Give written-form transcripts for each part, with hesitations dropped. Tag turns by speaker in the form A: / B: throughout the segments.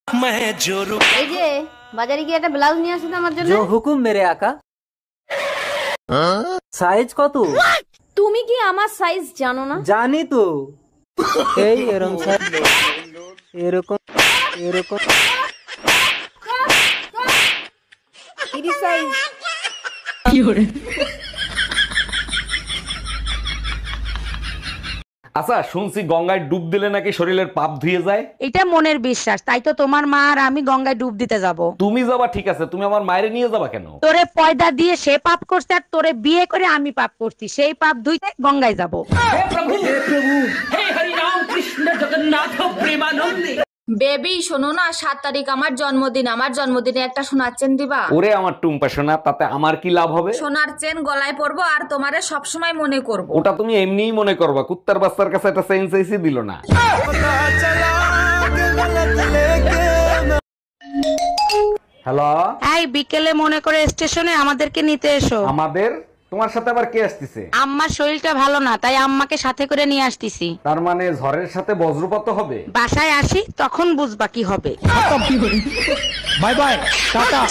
A: এই যে বাজারে গিয়ে একটা ব্লাউজ নিয়ে আসো তো আমার জন্য।
B: जो हुकुम मेरे आका। সাইজ কত?
A: তুমি কি আমার সাইজ জানো না?
B: জানি তো। এই এরকম সাইজ, এরকম এরকম।
A: Free size.
C: আচ্ছা, শুনছি গঙ্গায় ডুব দিলে নাকি শরীরের পাপ ধুয়ে যায়।
D: এটা মনের বিশ্বাস, তাই তো তোমার মা আর আমি গঙ্গায় ডুব দিতে যাব।
C: তুমি যাবা ঠিক আছে, তুমি আমার মায়েরে নিয়ে যাবা কেন?
D: তোরে পয়দা দিয়ে সে পাপ করছে আর তোরে বিয়ে করে আমি পাপ করছি, সেই পাপ ধুইতে গঙ্গায় যাব।
E: বেবি শোনো না, 7 তারিখ আমার জন্মদিন, আমার জন্মদিনে একটা সোনার চেন দিবা?
C: ওরে আমার টুম্পা সোনা, তাতে আমার কি লাভ হবে?
E: সোনার চেন গলায় পরবো আর তোমারে সবসময় মনে করবো।
C: ওটা তুমি এমনিই মনে করবা, কুত্তার বাচ্চার কাছে একটা চেইন চাইছি দিল না। হ্যালো,
D: এই বিকেলে মনে করে স্টেশনে আমাদেরকে নিতে এসো।
C: আমাদের? তোমার সাথে আবার কে আসতেছে?
D: আম্মার শরীরটা ভালো না, তাই আম্মাকে সাথে করে নিয়ে আসতেছি।
C: তার মানে ঝড়ের সাথে বজ্রপাত হবে?
D: বাসায় আসি তখন বুঝবা কি হবে।
C: Bye bye, tata.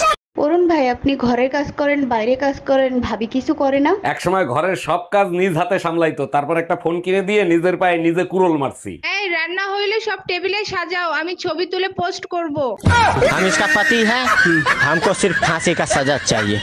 F: অরুণ ভাই, আপনি ঘরের কাজ করেন, বাইরে কাজ করেন, ভাবি কিছু করে না?
C: একসময় ঘরের সব কাজ নিজ হাতে সামলাইতো, তারপর একটা ফোন কিনে দিয়ে নিজের পায়ে নিজে কুড়োল মারছি।
G: এই রান্না হইলে সব টেবিলে সাজাও, আমি ছবি তুলে পোস্ট করব।
H: हम इसका पति है, हमको सिर्फ फांसी का सजा चाहिए।